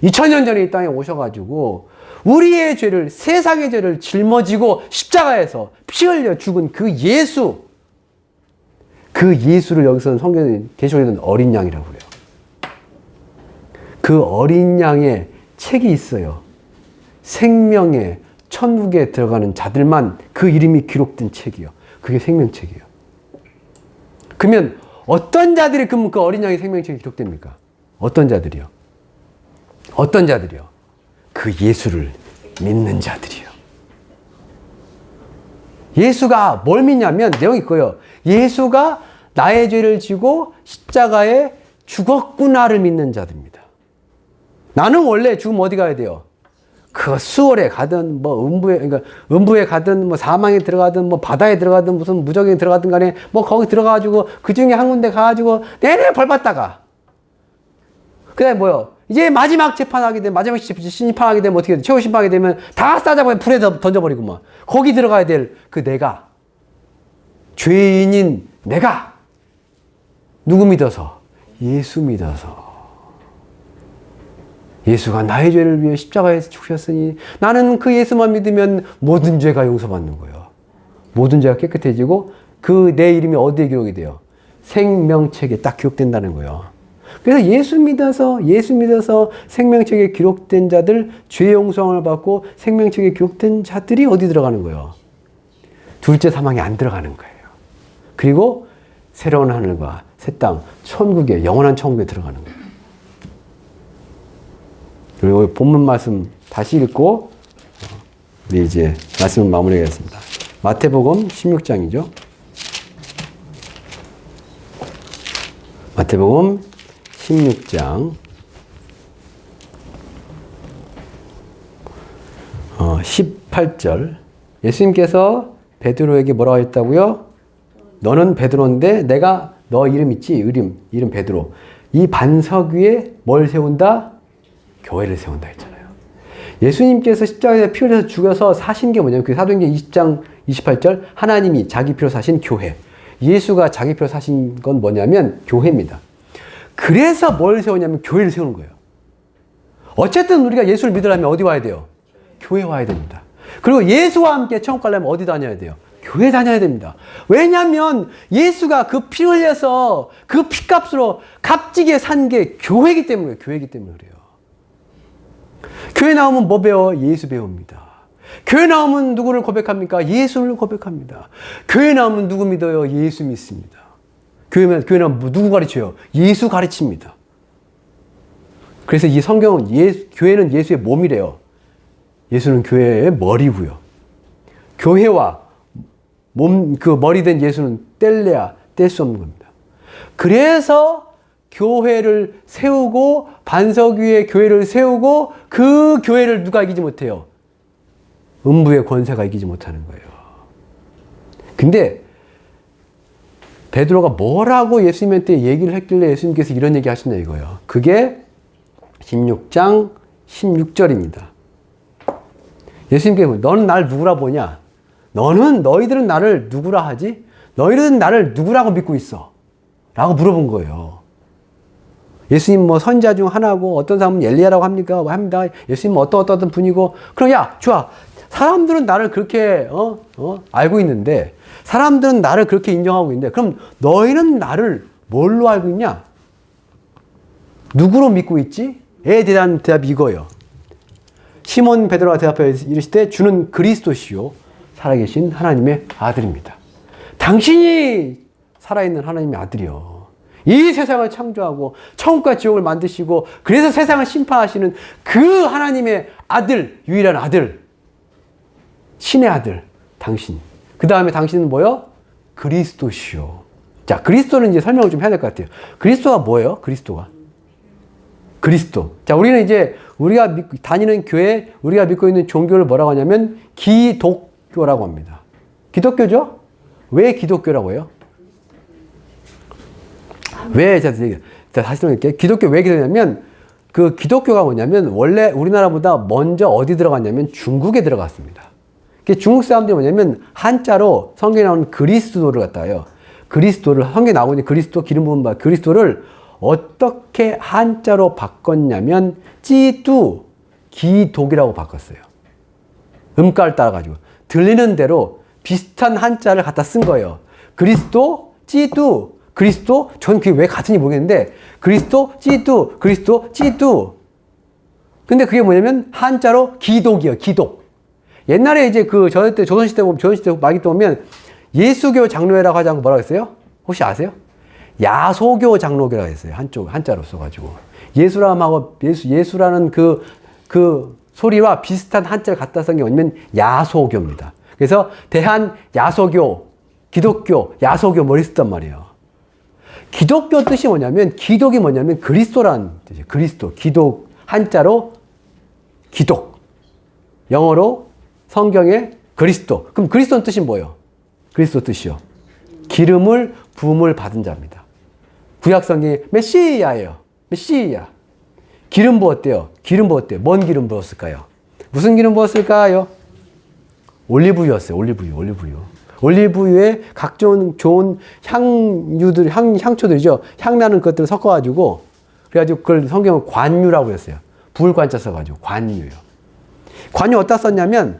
2000년 전에 이 땅에 오셔가지고 우리의 죄를, 세상의 죄를 짊어지고 십자가에서 피 흘려 죽은 그 예수, 그 예수를 여기서는 성경에 계시록에는 어린 양이라고 그래요. 그 어린 양의 책이 있어요. 생명의 천국에 들어가는 자들만 그 이름이 기록된 책이요. 그게 생명책이에요. 그러면 어떤 자들이 그 어린 양의 생명책에 기록됩니까? 어떤 자들이요? 어떤 자들이요? 그 예수를 믿는 자들이요. 예수가 뭘 믿냐면 내용이 있고요. 예수가 나의 죄를 지고 십자가에 죽었구나를 믿는 자들입니다. 나는 원래 죽으면 어디 가야 돼요? 그 수월에 가든 뭐 음부에 가든 뭐 사망에 들어가든 뭐 바다에 들어가든 무슨 무적에 들어가든 간에 뭐 거기 들어가가지고 그 중에 한 군데 가가지고 내내 벌 받다가 그다음에 뭐요? 이제 마지막 재판하게 되면 마지막 심판하게 되면 어떻게 돼? 최후 심판하게 되면 다 싸잡아 불에 던져버리고 막 거기 들어가야 될 그 내가 죄인인 내가 누구 믿어서? 예수 믿어서. 예수가 나의 죄를 위해 십자가에서 죽으셨으니 나는 그 예수만 믿으면 모든 죄가 용서받는 거예요. 모든 죄가 깨끗해지고 그 내 이름이 어디에 기록이 돼요? 생명책에 딱 기록된다는 거예요. 그래서 예수 믿어서 생명책에 기록된 자들, 죄 용서를 받고 생명책에 기록된 자들이 어디 들어가는 거예요? 둘째 사망에 안 들어가는 거예요. 그리고 새로운 하늘과 새 땅, 천국에, 영원한 천국에 들어가는 거예요. 그리고 본문 말씀 다시 읽고 우리 이제 말씀을 마무리하겠습니다. 마태복음 16장이죠. 마태복음 16장 18절 예수님께서 베드로에게 뭐라고 했다고요? 너는 베드로인데 내가 너 이름 있지? 이름 베드로. 이 반석 위에 뭘 세운다? 교회를 세운다 했잖아요. 예수님께서 십자가에 피 흘려서 죽여서 사신 게 뭐냐면 그 사도행전 20장 28절 하나님이 자기 피로 사신 교회. 예수가 자기 피로 사신 건 뭐냐면 교회입니다. 그래서 뭘 세우냐면 교회를 세우는 거예요. 어쨌든 우리가 예수를 믿으려면 어디 와야 돼요? 교회 와야 됩니다. 그리고 예수와 함께 천국 가려면 어디 다녀야 돼요? 교회 다녀야 됩니다. 왜냐하면 예수가 그 피 흘려서 그 피값으로 값지게 산 게 교회이기 때문에 교회이기 때문에 그래요. 교회 나오면 뭐 배워? 예수 배웁니다. 교회 나오면 누구를 고백합니까? 예수를 고백합니다. 교회 나오면 누구 믿어요? 예수 믿습니다. 교회 나오면 누구 가르쳐요? 예수 가르칩니다. 그래서 이 성경은 교회는 예수의 몸이래요. 예수는 교회의 머리고요. 교회와 그 머리 된 예수는 뗄래야 뗄 수 없는 겁니다. 그래서 교회를 세우고 반석 위에 교회를 세우고 그 교회를 누가 이기지 못해요? 음부의 권세가 이기지 못하는 거예요. 근데 베드로가 뭐라고 예수님한테 얘기를 했길래 예수님께서 이런 얘기 하시냐 이거예요. 그게 16장 16절입니다. 예수님께서 너는 나를 누구라 보냐? 너희들은 나를 누구라 하지? 너희들은 나를 누구라고 믿고 있어? 라고 물어본 거예요. 예수님 뭐 선지자 중 하나고 어떤 사람은 엘리야라고 합니다. 예수님은 어떤 분이고 그럼 야 좋아. 사람들은 나를 그렇게 알고 있는데 사람들은 나를 그렇게 인정하고 있는데 그럼 너희는 나를 뭘로 알고 있냐? 누구로 믿고 있지? 에 대한 대답이 이거예요. 시몬 베드로가 대답하여 이르시되 주는 그리스도시요 살아계신 하나님의 아들입니다. 당신이 살아있는 하나님의 아들이요. 이 세상을 창조하고 천국과 지옥을 만드시고 그래서 세상을 심판하시는 그 하나님의 아들, 유일한 아들, 신의 아들, 당신. 그 다음에 당신은 뭐요? 그리스도시요. 자, 그리스도는 이제 설명을 좀 해야 될 것 같아요. 그리스도가 뭐예요? 그리스도가. 그리스도. 자, 우리는 이제 우리가 다니는 교회, 우리가 믿고 있는 종교를 뭐라고 하냐면 기독교라고 합니다. 기독교죠? 왜 기독교라고 해요? 왜? 자, 다시 설명할게요. 기독교 왜 기독교냐면 그 기독교가 뭐냐면 원래 우리나라보다 먼저 어디 들어갔냐면 중국에 들어갔습니다. 중국 사람들이 뭐냐면 한자로 성경에 나오는 그리스도를 갖다요. 그리스도를 성경에 나오는 그리스도 기름 부은 바 그리스도를 어떻게 한자로 바꿨냐면 찌두 기독이라고 바꿨어요. 음가를 따라가지고 들리는 대로 비슷한 한자를 갖다 쓴 거예요. 그리스도 찌두 그리스도 전 그게 왜 같은지 모르겠는데 그리스도 찌두 그리스도 찌두 근데 그게 뭐냐면 한자로 기독이에요. 기독. 옛날에 이제 그 조선시대 말기 때 보면 예수교 장로회라고 하지 않고 뭐라고 했어요? 혹시 아세요? 야소교 장로교라고 했어요. 한자로 써가지고. 예수라는 그 소리와 비슷한 한자를 갖다 쓴 게 뭐냐면 야소교입니다. 그래서 대한 야소교, 기독교, 야소교 뭐 이랬단 말이에요. 기독교 뜻이 뭐냐면, 기독이 뭐냐면 그리스도라는 뜻이에요. 그리스도, 기독, 한자로 기독. 영어로 성경에 그리스도. 그럼 그리스도는 뜻이 뭐예요? 그리스도 뜻이요. 기름을 부음을 받은 자입니다. 구약 성경이 메시아예요. 메시아. 기름 부었대요. 기름 부었대요. 뭔 기름 부었을까요? 무슨 기름 부었을까요? 올리브유였어요. 올리브유. 올리브유에 각종 좋은 향유들, 향초들이죠. 향나는 것들을 섞어가지고, 그래가지고 그걸 성경은 관유라고 했어요. 부울관자 써가지고, 관유요. 관유 어디다 썼냐면,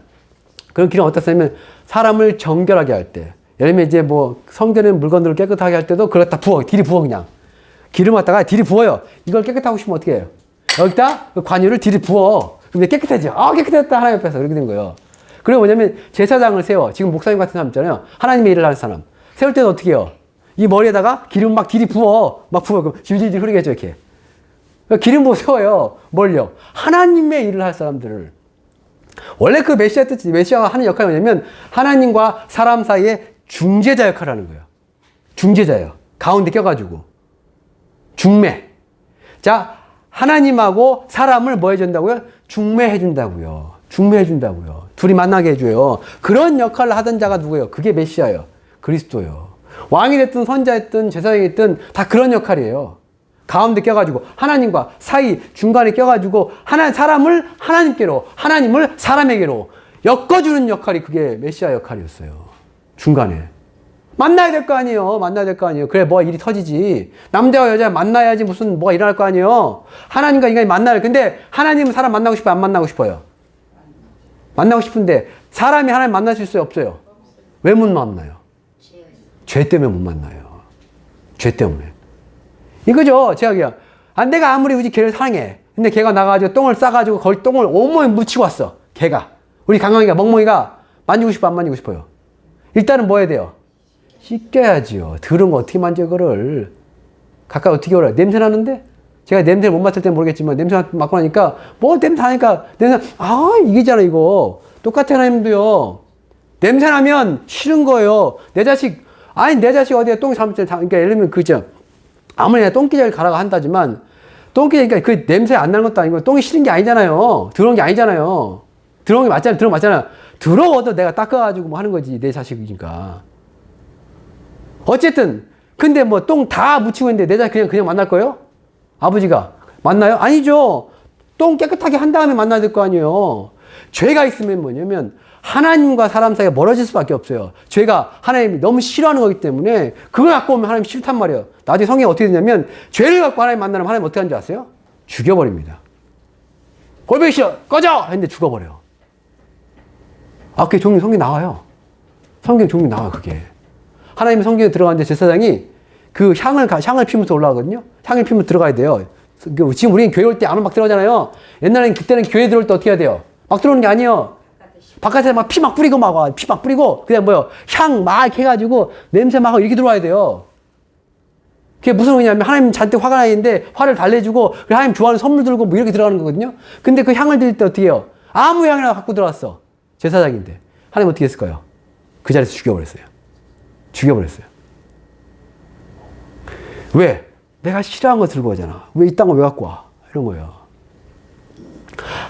그런 기름 어디다 썼냐면, 사람을 정결하게 할 때, 예를 들면 이제 뭐 성전의 물건들을 깨끗하게 할 때도 그걸 다 부어, 딜이 부어 그냥. 기름 갖다가 딜이 부어요. 이걸 깨끗하고 싶으면 어떻게 해요? 여기다 그 관유를 딜이 부어. 근데 깨끗해져. 깨끗했다. 하나님 앞에서. 그렇게 된 거예요. 그리고 뭐냐면 제사장을 세워. 지금 목사님 같은 사람 있잖아요. 하나님의 일을 하는 사람. 세울 때는 어떻게 해요? 이 머리에다가 기름 막 딜이 부어. 막 부어. 그럼 질질질 흐르겠죠, 이렇게. 기름 부어 세워요. 뭘요? 하나님의 일을 할 사람들을. 원래 그 메시아가 하는 역할이 뭐냐면 하나님과 사람 사이에 중재자 역할을 하는 거예요. 중재자예요. 가운데 껴가지고. 중매. 자, 하나님하고 사람을 뭐 해준다고요? 중매해준다고요. 중매해준다고요. 둘이 만나게 해줘요. 그런 역할을 하던 자가 누구예요? 그게 메시아예요. 그리스도예요. 왕이 됐든 선지자였든 제사장이 됐든 다 그런 역할이에요. 가운데 껴가지고 하나님과 사이 중간에 껴가지고 사람을 하나님께로 하나님을 사람에게로 엮어주는 역할이 그게 메시아 역할이었어요. 중간에 만나야 될 거 아니에요. 만나야 될 거 아니에요. 그래 뭐 일이 터지지. 남자와 여자 만나야지 무슨 뭐가 일어날 거 아니에요. 하나님과 인간이 만나야 돼. 근데 하나님은 사람 만나고 싶어요? 안 만나고 싶어요? 만나고 싶은데 사람이 하나님 만날 수 있어요? 없어요? 왜 못 만나요? 죄 때문에 못 만나요. 죄 때문에. 이거죠. 제가 그냥 내가 아무리 우리 개를 사랑해. 근데 개가 나가가지고 똥을 싸가지고 거기 똥을 온몸에 묻히고 왔어. 개가. 우리 강강이가 멍멍이가 만지고 싶어 안 만지고 싶어요? 일단은 뭐 해야 돼요? 씻겨야지요. 더러운 거 어떻게 만져 그걸. 가까이 어떻게 오라. 냄새 나는데? 제가 냄새를 못 맡을 때는 모르겠지만 냄새 맡고 나니까 뭐 냄새 나니까 냄새 이게잖아 이거. 똑같은 하나님도요. 냄새 나면 싫은 거예요. 내 자식 어디에 똥 잘못된, 그러니까 예를 들면 그죠. 아무리 내가 똥기저귀 가라고 한다지만, 똥기저귀, 그러니까 그 냄새 안 나는 것도 아니고, 똥이 싫은 게 아니잖아요. 들어온 게 아니잖아요. 들어온 게 맞잖아요. 들어와도 내가 닦아가지고 뭐 하는 거지. 내 자식이니까. 어쨌든, 근데 뭐 똥 다 묻히고 있는데 내 자식 그냥 만날 거예요? 아버지가. 만나요? 아니죠. 똥 깨끗하게 한 다음에 만나야 될 거 아니에요. 죄가 있으면 뭐냐면, 하나님과 사람 사이가 멀어질 수밖에 없어요. 죄가 하나님이 너무 싫어하는 거기 때문에 그걸 갖고 오면 하나님 싫단 말이에요. 나중에 성경이 어떻게 되냐면 죄를 갖고 하나님 만나면 하나님 어떻게 하는지 아세요? 죽여버립니다. 꼴보기 싫어! 꺼져! 했는데 죽어버려요. 아, 그게 성경에 나와요. 성경 종류 나와요, 그게. 하나님의 성경에 들어가는데 제사장이 그 향을 피우면서 올라가거든요. 향을 피우면서 들어가야 돼요. 지금 우리는 교회 올 때 안 막 들어가잖아요. 옛날에는 그때는 교회 들어올 때 어떻게 해야 돼요? 막 들어오는 게 아니에요. 바깥에 막 피 막 뿌리고 피 막 뿌리고 그냥 향 막 해가지고 냄새 막 이렇게 들어와야 돼요. 그게 무슨 의미냐면 하나님 잔뜩 화가 나 있는데 화를 달래주고 하나님 좋아하는 선물 들고 뭐 이렇게 들어가는 거거든요. 근데 그 향을 드릴 때 어떻게 해요? 아무 향이나 갖고 들어왔어. 제사장인데 하나님 어떻게 했을까요? 그 자리에서 죽여버렸어요. 왜? 내가 싫어하는 거 들고 오잖아. 왜 이딴 거 왜 갖고 와? 이런 거예요.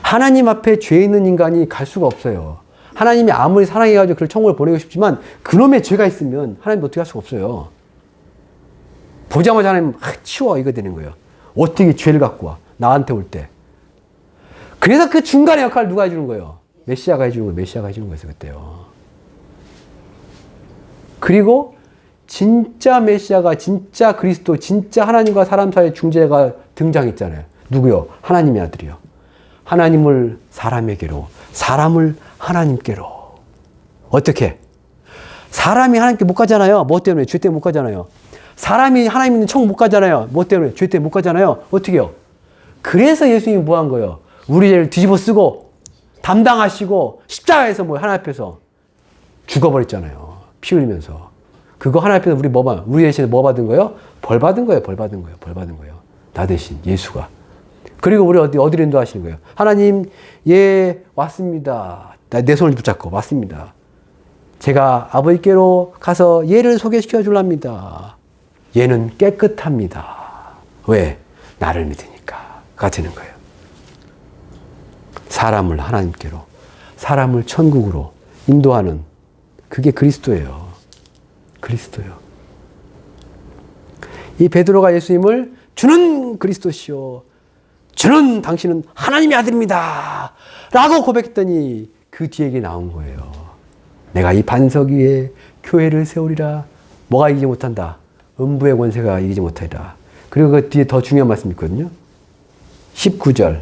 하나님 앞에 죄 있는 인간이 갈 수가 없어요. 하나님이 아무리 사랑해가지고 그를 천국을 보내고 싶지만 그놈의 죄가 있으면 하나님도 어떻게 할 수가 없어요. 보자마자 하나님 치워 이거 되는 거예요. 어떻게 죄를 갖고 와? 나한테 올 때. 그래서 그 중간의 역할을 누가 해주는 거예요? 메시아가 해주는 거예요. 그때요. 그리고 진짜 메시아가 진짜 그리스도 진짜 하나님과 사람 사이의 중재가 등장했잖아요. 누구요? 하나님의 아들이요. 하나님을 사람에게로, 사람을 하나님께로. 어떻게? 사람이 하나님께 못 가잖아요. 뭐 때문에? 죄 때문에 못 가잖아요. 사람이 하나님 있는 천국 못 가잖아요. 뭐 때문에? 죄 때문에 못 가잖아요. 어떻게 해요? 그래서 예수님이 뭐 한 거예요? 우리 죄를 뒤집어 쓰고 담당하시고 십자가에서 하나님 앞에서 죽어버렸잖아요. 피 흘리면서. 그거 하나님 앞에서 우리 대신에 뭐 받은 거예요? 벌 받은 거예요. 나 대신 예수가. 그리고 우리 어디로 인도하시는 거예요? 하나님, 예, 왔습니다. 내 손을 붙잡고 왔습니다. 제가 아버지께로 가서 얘를 소개시켜 줄랍니다. 얘는 깨끗합니다. 왜? 나를 믿으니까. 가 되는 거예요. 사람을 하나님께로, 사람을 천국으로 인도하는 그게 그리스도예요. 이 베드로가 예수님을 주는 그리스도시요. 주는 당신은 하나님의 아들입니다. 라고 고백했더니 그 뒤에 이게 나온 거예요. 내가 이 반석 위에 교회를 세우리라. 뭐가 이기지 못한다? 음부의 권세가 이기지 못하리라. 그리고 그 뒤에 더 중요한 말씀이 있거든요. 19절.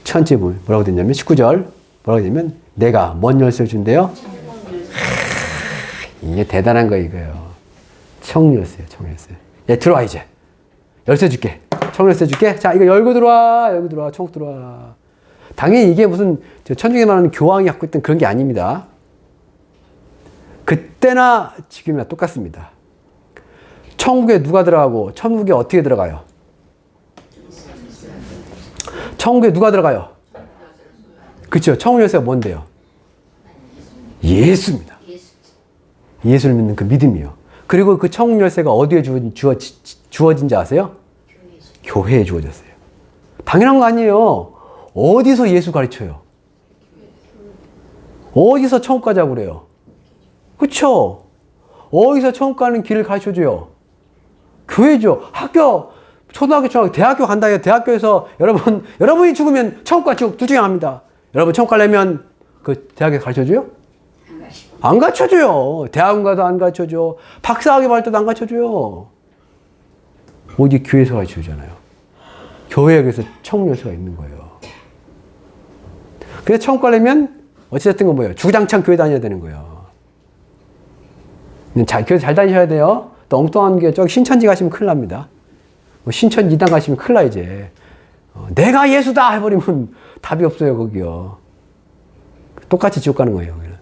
천체 뭐라고 됐냐면 19절. 뭐라고 됐냐면 내가 뭔 열쇠를 준대요? 이게 대단한 거 이거예요. 청열쇠요. 야, 들어와 이제. 열쇠 줄게. 청열쇠 줄게. 자, 이거 열고 들어와. 천국 들어와. 당연히 이게 무슨 천주교 말하는 교황이 갖고 있던 그런 게 아닙니다. 그때나 지금이나 똑같습니다. 천국에 누가 들어가고 천국에 어떻게 들어가요? 천국에 누가 들어가요? 그렇죠. 천국 열쇠가 뭔데요? 예수입니다. 예수를 믿는 그 믿음이요. 그리고 그 천국 열쇠가 어디에 주어진지 아세요? 교회에 주어졌어요. 당연한 거 아니에요. 어디서 예수 가르쳐요? 어디서 천국 가자고 그래요? 그쵸? 어디서 천국 가는 길을 가르쳐줘요? 교회죠. 학교, 초등학교, 중학교, 대학교 간다 해요. 대학교에서 여러분이 죽으면 천국과 지옥 둘 중에 합니다. 여러분 천국 가려면 그 대학에 가르쳐줘요? 안 가르쳐줘요. 대학원 가도 안 가르쳐줘. 박사학위 받을 때도 안 가르쳐줘요. 오직 교회에서 가르쳐주잖아요. 교회에 그래서 천국 열쇠가 있는 거예요. 그래서 천국 가려면 어찌됐든 건 뭐예요? 주구장창 교회 다녀야 되는 거예요. 교회 잘 다니셔야 돼요. 또 엉뚱한 게 저기 신천지 가시면 큰일 납니다. 신천 이단 가시면 큰일 나 이제. 내가 예수다 해버리면 답이 없어요 거기요. 똑같이 지옥 가는 거예요. 여기는.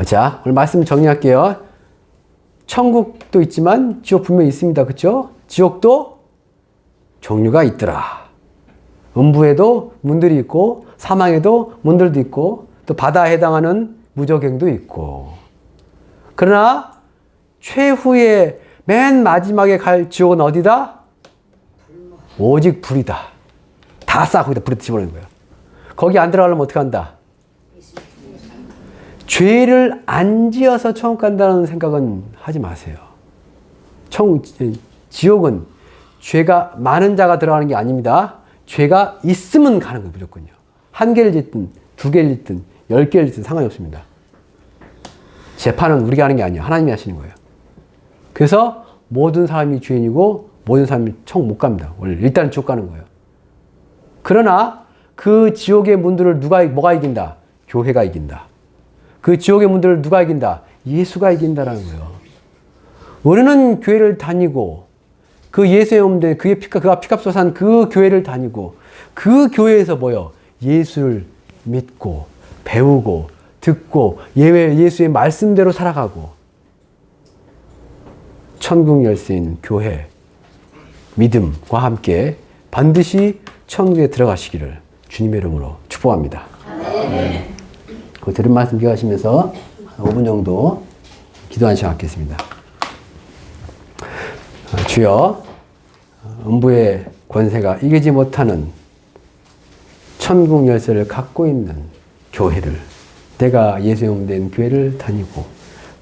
자, 오늘 말씀 정리할게요. 천국도 있지만 지옥 분명히 있습니다. 그렇죠? 지옥도 종류가 있더라. 음부에도 문들이 있고 사망에도 문들도 있고 또 바다에 해당하는 무저갱도 있고 그러나 최후의 맨 마지막에 갈 지옥은 어디다? 오직 불이다. 다 싹 거기다 불에 집어넣는 거예요. 거기 안 들어가려면 어떻게 한다? 죄를 안 지어서 천국 간다는 생각은 하지 마세요. 지옥은 죄가 많은 자가 들어가는 게 아닙니다. 죄가 있으면 가는 거예요, 무조건요. 한 개를 짓든, 두 개를 짓든, 10개를 짓든 상관이 없습니다. 재판은 우리가 하는 게 아니에요. 하나님이 하시는 거예요. 그래서 모든 사람이 죄인이고 모든 사람이 천국 못 갑니다. 원래 일단은 지옥 가는 거예요. 그러나 그 지옥의 문들을 뭐가 이긴다? 교회가 이긴다. 그 지옥의 문들을 누가 이긴다? 예수가 이긴다라는 거예요. 우리는 교회를 다니고 그 예수의 몸된 그가 피값으로 산 그 교회를 다니고 그 교회에서 뭐요? 예수를 믿고 배우고 듣고 예수의 말씀대로 살아가고 천국 열쇠인 교회 믿음과 함께 반드시 천국에 들어가시기를 주님의 이름으로 축복합니다. 들은 말씀 기억하시면서 5분 정도 기도한 시간 갖겠습니다. 주여, 음부의 권세가 이기지 못하는 천국 열쇠를 갖고 있는 교회를, 내가 예수의 몸된 교회를 다니고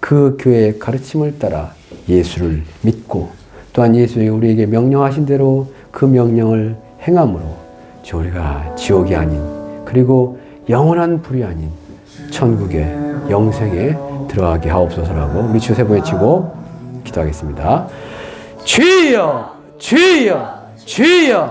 그 교회의 가르침을 따라 예수를 믿고 또한 예수의 우리에게 명령하신 대로 그 명령을 행함으로 우리가 지옥이 아닌 그리고 영원한 불이 아닌 천국의 영생에 들어가게 하옵소서라고 우리 주여 세 번 외치고 기도하겠습니다. 주여, 주여, 주여.